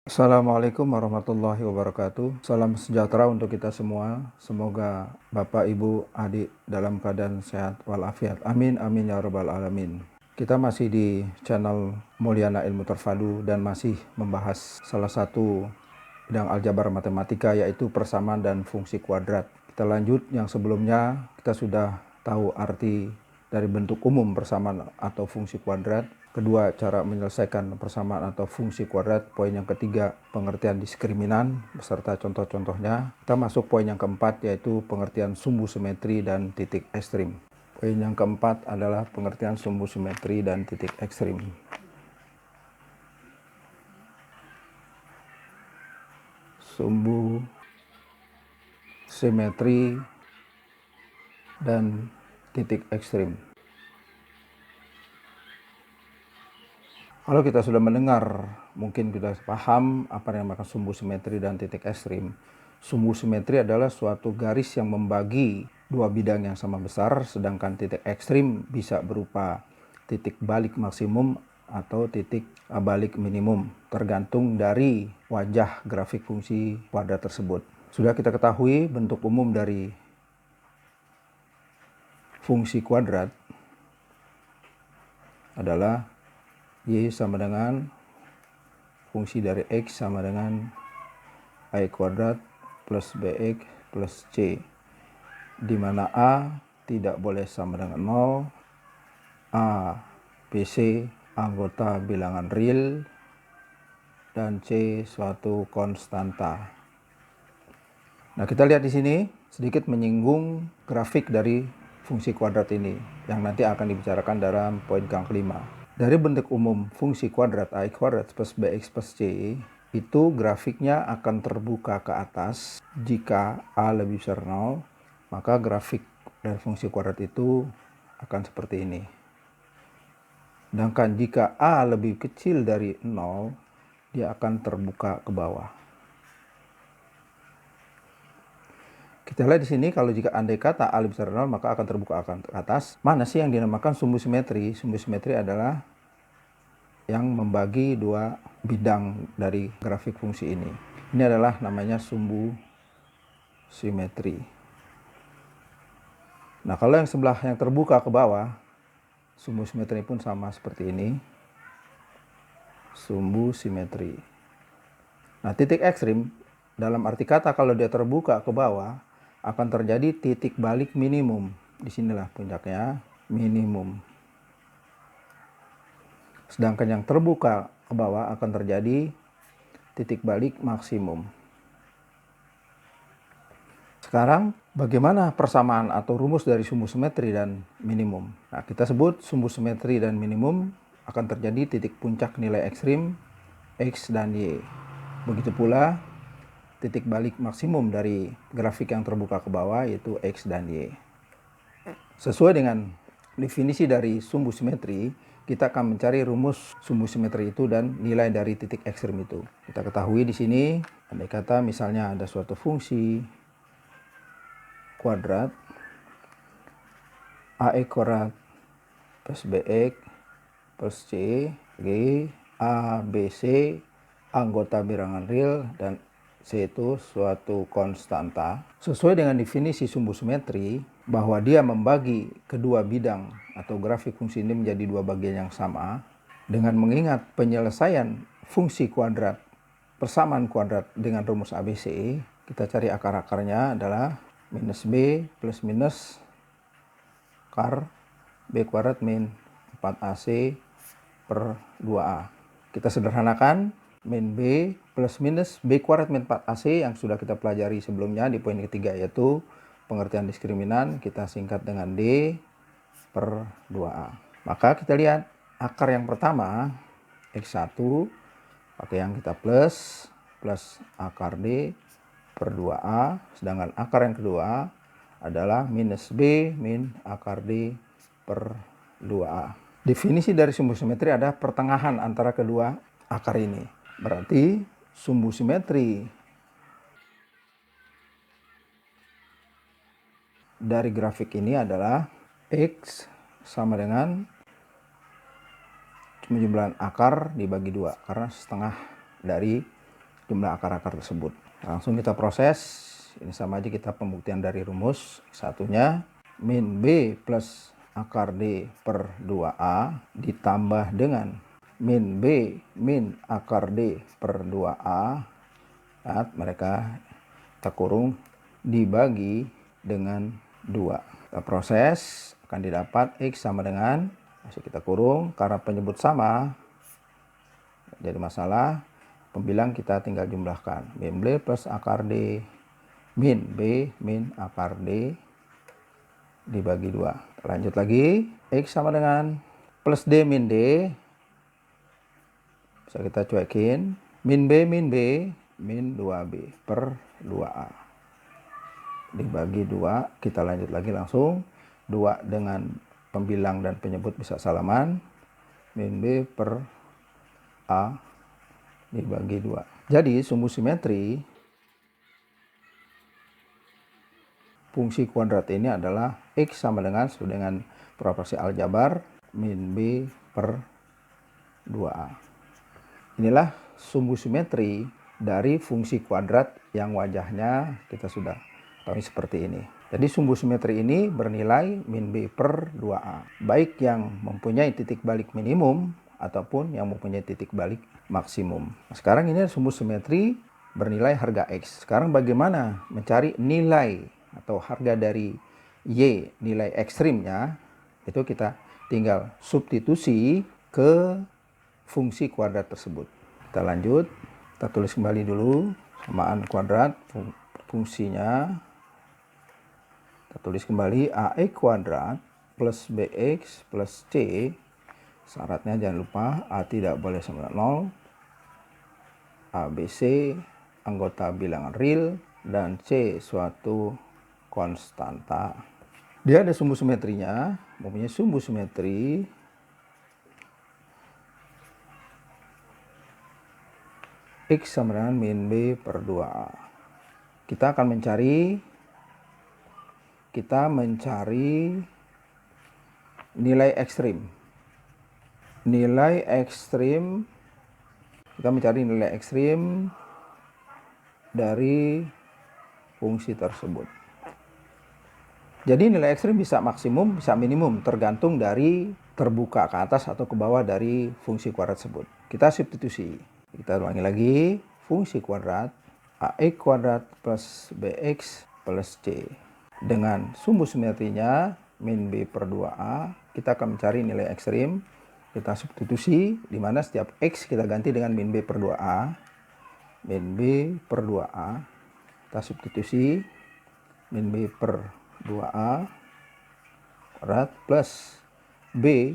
Assalamualaikum warahmatullahi wabarakatuh. Salam sejahtera untuk kita semua. Semoga Bapak, Ibu, adik dalam keadaan sehat walafiat. Amin, amin ya rabbal alamin. Kita masih di channel Mulyana Ilmu Terpadu dan masih membahas salah satu bidang aljabar matematika, yaitu persamaan dan fungsi kuadrat. Kita lanjut, yang sebelumnya kita sudah tahu arti dari bentuk umum persamaan atau fungsi kuadrat. Kedua, cara menyelesaikan persamaan atau fungsi kuadrat. Poin yang ketiga, pengertian diskriminan beserta contoh-contohnya. Kita masuk poin yang keempat, yaitu pengertian sumbu simetri dan titik ekstrim. Poin yang keempat adalah pengertian sumbu simetri dan titik ekstrim. Sumbu simetri dan titik ekstrim. Kalau kita sudah mendengar, mungkin kita paham apa yang dinamakan sumbu simetri dan titik ekstrim. Sumbu simetri adalah suatu garis yang membagi dua bidang yang sama besar, sedangkan titik ekstrim bisa berupa titik balik maksimum atau titik balik minimum, tergantung dari wajah grafik fungsi kuadrat tersebut. Sudah kita ketahui bentuk umum dari fungsi kuadrat adalah Y sama dengan fungsi dari X sama dengan A kuadrat plus BX plus C, di mana A tidak boleh sama dengan 0, A, BC anggota bilangan real, dan C suatu konstanta. Nah, kita lihat di sini sedikit menyinggung grafik dari fungsi kuadrat ini yang nanti akan dibicarakan dalam poin yang kelima. Dari bentuk umum fungsi kuadrat A kuadrat plus BX plus C, itu grafiknya akan terbuka ke atas. Jika A lebih besar 0, maka grafik dari fungsi kuadrat itu akan seperti ini. Sedangkan jika A lebih kecil dari 0, dia akan terbuka ke bawah. Kita lihat di sini, kalau jika andai kata A lebih besar 0, maka akan terbuka ke atas. Mana sih yang dinamakan sumbu simetri? Sumbu simetri adalah yang membagi dua bidang dari grafik fungsi ini. Ini adalah namanya sumbu simetri. Nah, kalau yang sebelah yang terbuka ke bawah, sumbu simetri pun sama seperti ini. Sumbu simetri. Nah, titik ekstrim dalam arti kata kalau dia terbuka ke bawah akan terjadi titik balik minimum. Disinilah puncaknya, minimum. Sedangkan yang terbuka ke bawah akan terjadi titik balik maksimum. Sekarang, bagaimana persamaan atau rumus dari sumbu simetri dan minimum? Nah, kita sebut sumbu simetri dan minimum akan terjadi titik puncak nilai ekstrim X dan Y. Begitu pula titik balik maksimum dari grafik yang terbuka ke bawah, yaitu X dan Y. Sesuai dengan definisi dari sumbu simetri, kita akan mencari rumus sumbu simetri itu dan nilai dari titik ekstrim itu. Kita ketahui di sini, andai kata misalnya ada suatu fungsi kuadrat AX kuadrat plus BX plus C, G, A, B, C anggota bilangan real, dan C itu suatu konstanta. Sesuai dengan definisi sumbu simetri, bahwa dia membagi kedua bidang atau grafik fungsi ini menjadi dua bagian yang sama. Dengan mengingat penyelesaian fungsi kuadrat, persamaan kuadrat dengan rumus ABC, kita cari akar-akarnya adalah minus B plus minus akar B kuadrat min 4AC per 2A. Kita sederhanakan, min B plus minus B kuadrat min 4AC yang sudah kita pelajari sebelumnya di poin ketiga, yaitu pengertian diskriminan, kita singkat dengan D per 2A. Maka kita lihat akar yang pertama, X1, pakai yang kita plus akar D per 2A, sedangkan akar yang kedua adalah minus B min akar D per 2A. Definisi dari sumbu simetri ada pertengahan antara kedua akar ini. Berarti sumbu simetri dari grafik ini adalah X sama dengan jumlah akar dibagi 2, karena setengah dari jumlah akar-akar tersebut. Langsung kita proses. Ini sama aja kita pembuktian dari rumus. Satunya min B plus akar D per 2A ditambah dengan min B min akar D per 2A. Lihat, mereka kita kurung dibagi dengan 2. Kita proses, akan didapat X sama dengan, masih kita kurung, karena penyebut sama, jadi masalah, pembilang kita tinggal jumlahkan. Min B plus akar D min B min akar D dibagi 2. Lanjut lagi, X sama dengan plus D min D, bisa kita cuekin, min B min 2B per 2A dibagi 2. Kita lanjut lagi langsung, 2 dengan pembilang dan penyebut bisa salaman, min B per A dibagi 2. Jadi sumbu simetri fungsi kuadrat ini adalah X sama dengan proporsi aljabar min B per 2A. Inilah sumbu simetri dari fungsi kuadrat yang wajahnya kita sudah tahu seperti ini. Jadi sumbu simetri ini bernilai min B per 2A. Baik yang mempunyai titik balik minimum ataupun yang mempunyai titik balik maksimum. Nah, sekarang ini sumbu simetri bernilai harga X. Sekarang bagaimana mencari nilai atau harga dari Y, nilai ekstrimnya, itu kita tinggal substitusi ke fungsi kuadrat tersebut. Kita lanjut, kita tulis kembali dulu samaan kuadrat fungsinya. Kita tulis kembali AX kuadrat plus BX plus C. Syaratnya jangan lupa A tidak boleh sama dengan 0, ABC anggota bilangan real, dan C suatu konstanta. Dia ada sumbu simetrinya, mempunyai sumbu simetri X sama dengan min B per 2A. Kita akan mencari nilai ekstrim. Kita mencari nilai ekstrim dari fungsi tersebut. Jadi nilai ekstrim bisa maksimum, bisa minimum, tergantung dari terbuka ke atas atau ke bawah dari fungsi kuadrat tersebut. Kita substitusi. Kita ulangi lagi, fungsi kuadrat AX kuadrat plus BX plus C. Dengan sumbu simetrinya min B per 2A, kita akan mencari nilai ekstrim. Kita substitusi, di mana setiap X kita ganti dengan min B per 2A. Min B per 2A, kita substitusi, min B per 2A kuadrat plus B,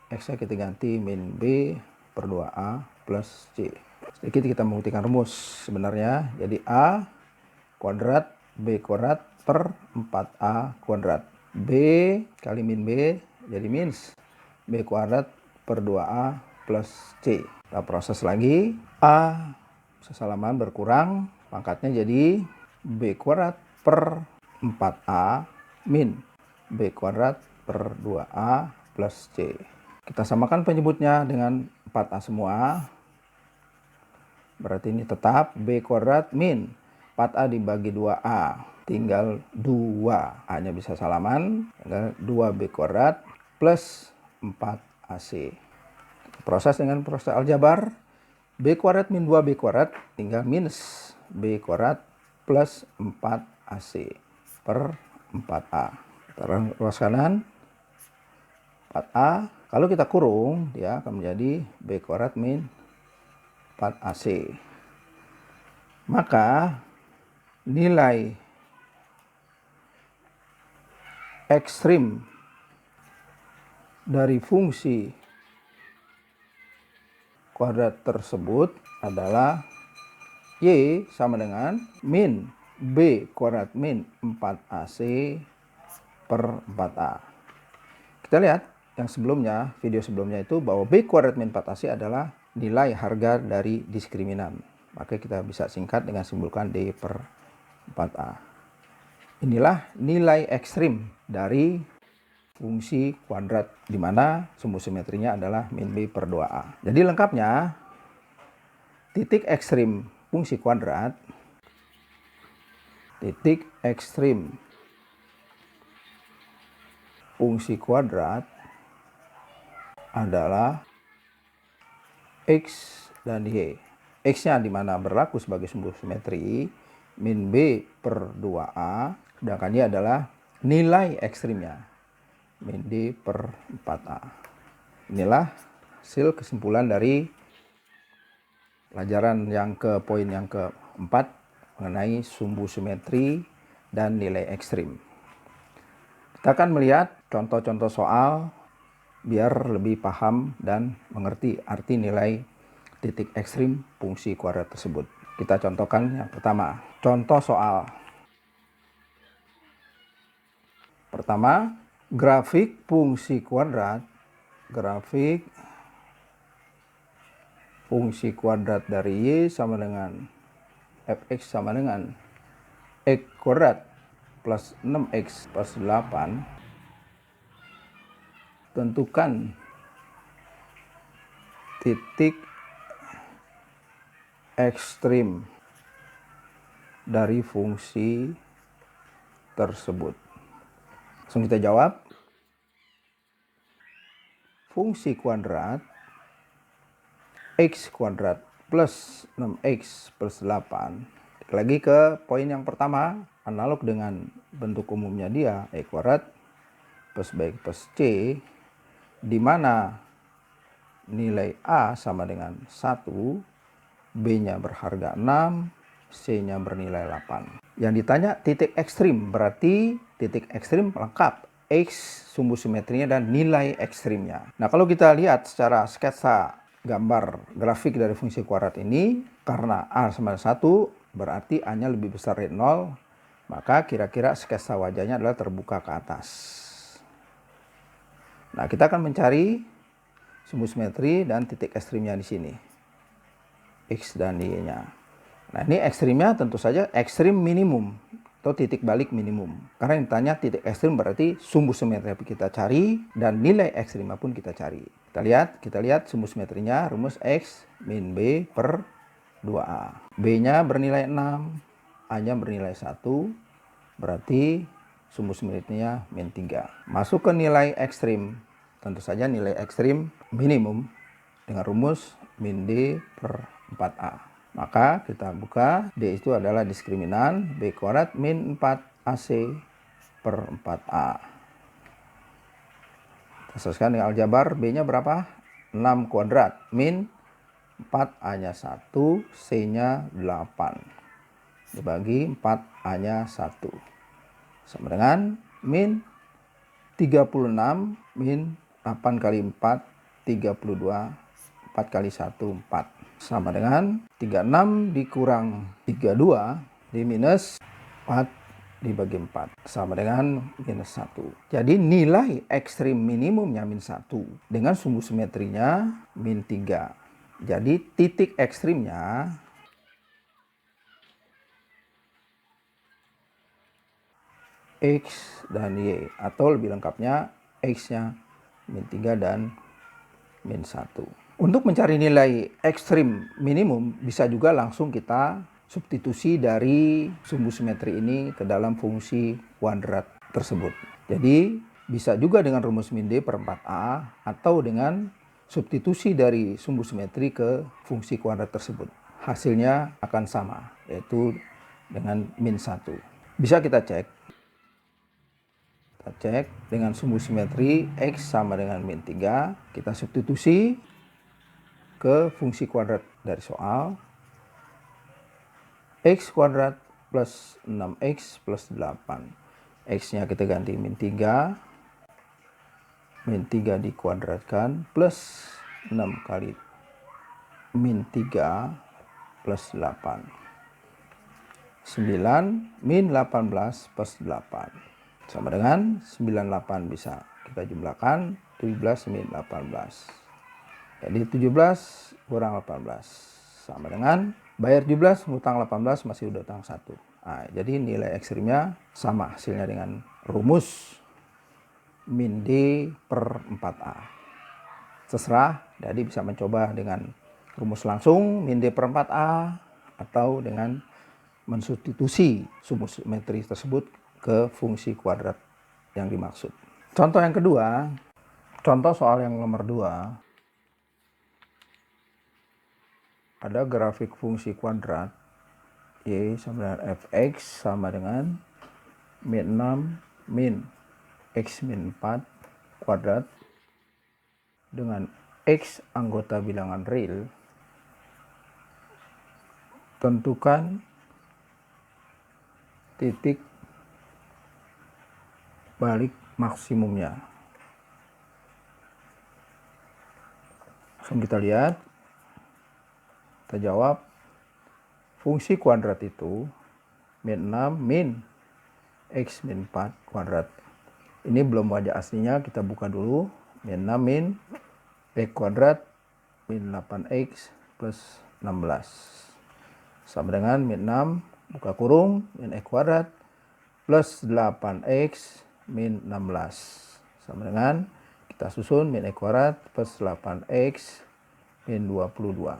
X kita ganti min B per 2A plus C. Sedikit kita membuktikan rumus sebenarnya. Jadi A kuadrat B kuadrat per 4A kuadrat. B kali min B jadi minus B kuadrat per 2A plus C. Kita proses lagi. A sesalaman berkurang, pangkatnya jadi B kuadrat per 4A min B kuadrat per 2A plus C. Kita samakan penyebutnya dengan 4A semua. Berarti ini tetap B kuadrat min 4A dibagi 2A. Tinggal 2. A-nya bisa salaman. Tinggal 2B kuadrat plus 4AC. Proses dengan proses aljabar. B kuadrat min 2B kuadrat tinggal minus B kuadrat plus 4AC per 4A. Kita ruas kanan 4A. Kalau kita kurung, dia akan menjadi B kuadrat min 4AC. Maka nilai ekstrim dari fungsi kuadrat tersebut adalah Y sama dengan min B kuadrat min 4AC per 4A. Kita lihat yang sebelumnya, video sebelumnya itu bahwa B kuadrat min 4AC adalah nilai harga dari diskriminan. Maka kita bisa singkat dengan simpulkan D per 4A. Inilah nilai ekstrim dari fungsi kuadrat, di mana sumbu simetrinya adalah min B per 2A. Jadi lengkapnya, titik ekstrim fungsi kuadrat titik ekstrim fungsi kuadrat adalah X dan Y. X-nya di mana berlaku sebagai sumbu simetri min B per 2A, sedangkan Y adalah nilai ekstrimnya min D per 4A. Inilah hasil kesimpulan dari pelajaran poin yang keempat mengenai sumbu simetri dan nilai ekstrim. Kita akan melihat contoh-contoh soal biar lebih paham dan mengerti arti nilai titik ekstrim fungsi kuadrat tersebut. Kita contohkan yang pertama. Contoh soal. Pertama, grafik fungsi kuadrat. Grafik fungsi kuadrat dari Y sama dengan fx sama dengan x kuadrat plus 6x plus 8. Tentukan titik ekstrim dari fungsi tersebut. Langsung kita jawab. Fungsi kuadrat x kuadrat plus 6x plus 8. Lagi ke poin yang pertama, analog dengan bentuk umumnya dia, e kuadrat plus b plus c, di mana nilai A sama dengan 1, B-nya berharga 6, C-nya bernilai 8. Yang ditanya titik ekstrim, berarti titik ekstrim lengkap. X sumbu simetrinya dan nilai ekstrimnya. Nah, kalau kita lihat secara sketsa gambar grafik dari fungsi kuadrat ini, karena A sama dengan 1, berarti A-nya lebih besar dari 0, maka kira-kira sketsa wajahnya adalah terbuka ke atas. Nah, kita akan mencari sumbu simetri dan titik ekstrimnya di sini. X dan Y-nya. Nah, ini ekstrimnya tentu saja ekstrim minimum atau titik balik minimum. Karena yang ditanya titik ekstrim berarti sumbu simetri kita cari dan nilai ekstrimnya pun kita cari. Kita lihat sumbu simetrinya, rumus X min B per 2A. B-nya bernilai 6, A-nya bernilai 1, berarti sumbu simetrinya min 3. Masuk ke nilai ekstrim, tentu saja nilai ekstrim minimum dengan rumus min D per 4A. Maka kita buka, D itu adalah diskriminan B kuadrat min 4AC per 4A. Kita selesaikan dengan aljabar, B-nya berapa? 6 kuadrat min 4A-nya 1, C-nya 8. Dibagi 4A-nya 1. Sama dengan min 36 min 8 kali 4, 32, 4 kali 1, 4. Sama dengan 36 dikurang 32 di minus 4 dibagi 4. Sama dengan minus 1. Jadi nilai ekstrim minimumnya min 1 dengan sumbu simetrinya min 3. Jadi titik ekstrimnya X dan Y, atau lebih lengkapnya X-nya min 3 dan min 1. Untuk mencari nilai ekstrim minimum, bisa juga langsung kita substitusi dari sumbu simetri ini ke dalam fungsi kuadrat tersebut. Jadi bisa juga dengan rumus min D per 4A atau dengan substitusi dari sumbu simetri ke fungsi kuadrat tersebut. Hasilnya akan sama, yaitu dengan min 1. Bisa kita cek. Kita cek dengan sumbu simetri X sama dengan min 3. Kita substitusi ke fungsi kuadrat dari soal. X kuadrat plus 6X plus 8. X-nya kita ganti min 3. Min 3 dikuadratkan plus 6 kali min 3 plus 8. 9 min 18 plus 8. Sama dengan 98 bisa kita jumlahkan, 17 min 18. Jadi 17 kurang 18 sama dengan bayar 17, ngutang 18, masih udah utang 1. Nah, jadi nilai ekstrimnya sama hasilnya dengan rumus min D per 4A. Terserah, jadi bisa mencoba dengan rumus langsung min D per 4A atau dengan mensubstitusi sumus simetri tersebut ke fungsi kuadrat yang dimaksud. Contoh yang kedua, contoh soal yang nomor 2. Ada grafik fungsi kuadrat y sama dengan fx sama dengan min 6 min x min 4 kuadrat dengan x anggota bilangan real. Tentukan titik balik maksimumnya. Langsung kita lihat, kita jawab, fungsi kuadrat itu min 6 min x min 4 kuadrat. Ini belum wajah aslinya, kita buka dulu. Min 6 min x kuadrat min 8x plus 16 sama dengan min 6 buka kurung min x kuadrat plus 8x min 16 sama dengan kita susun min x kuadrat plus 8x min 22.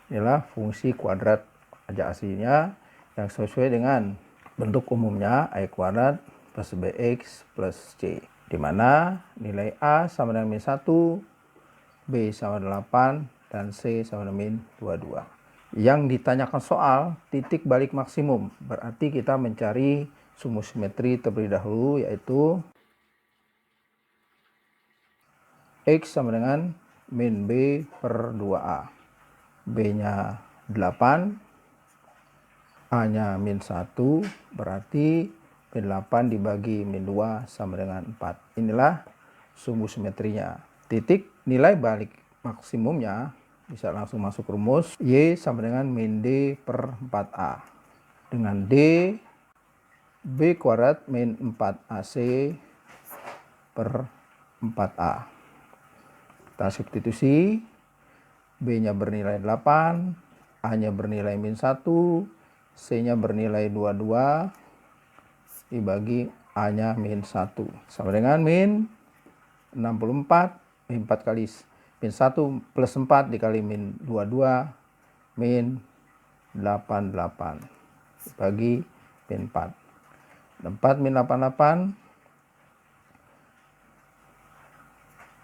Inilah fungsi kuadrat wajah aslinya yang sesuai dengan bentuk umumnya a kuadrat plus bx plus c, di mana nilai a sama dengan min 1, b sama dengan 8, dan c sama dengan min 22. Yang ditanyakan soal titik balik maksimum, berarti kita mencari sumus simetri terlebih dahulu, yaitu x sama dengan min b per 2a. B-nya 8, A-nya min 1, berarti min 8 dibagi min 2 sama dengan 4. Inilah sumus simetrinya. Titik nilai balik maksimumnya bisa langsung masuk rumus. Y sama dengan min D per 4A. Dengan D, B kuadrat min 4AC per 4A. Kita substitusi. B-nya bernilai 8, A-nya bernilai min 1, C-nya bernilai 22, dibagi A-nya min 1. Sama dengan min 64, min 4 kali min 1 plus 4 dikali min 22, min 88, dibagi min 4. 4 min 88,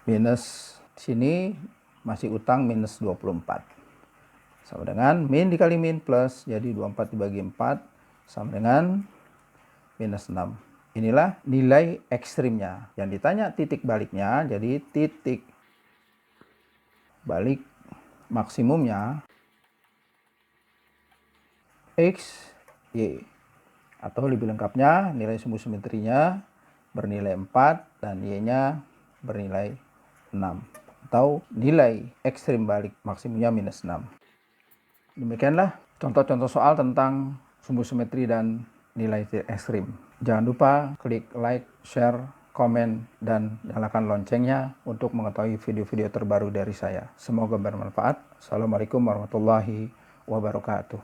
minus sini masih utang minus 24. Sama dengan min dikali min plus, jadi 24 dibagi 4 sama dengan minus 6. Inilah nilai ekstrimnya. Yang ditanya titik baliknya, jadi titik balik maksimumnya x, y. Atau lebih lengkapnya, nilai sumus simetrinya bernilai 4 dan y-nya bernilai 6. Atau nilai ekstrim balik maksimumnya minus 6. Demikianlah contoh-contoh soal tentang sumus simetri dan nilai ekstrim. Jangan lupa klik like, share, komen, dan nyalakan loncengnya untuk mengetahui video-video terbaru dari saya. Semoga bermanfaat. Assalamualaikum warahmatullahi wabarakatuh.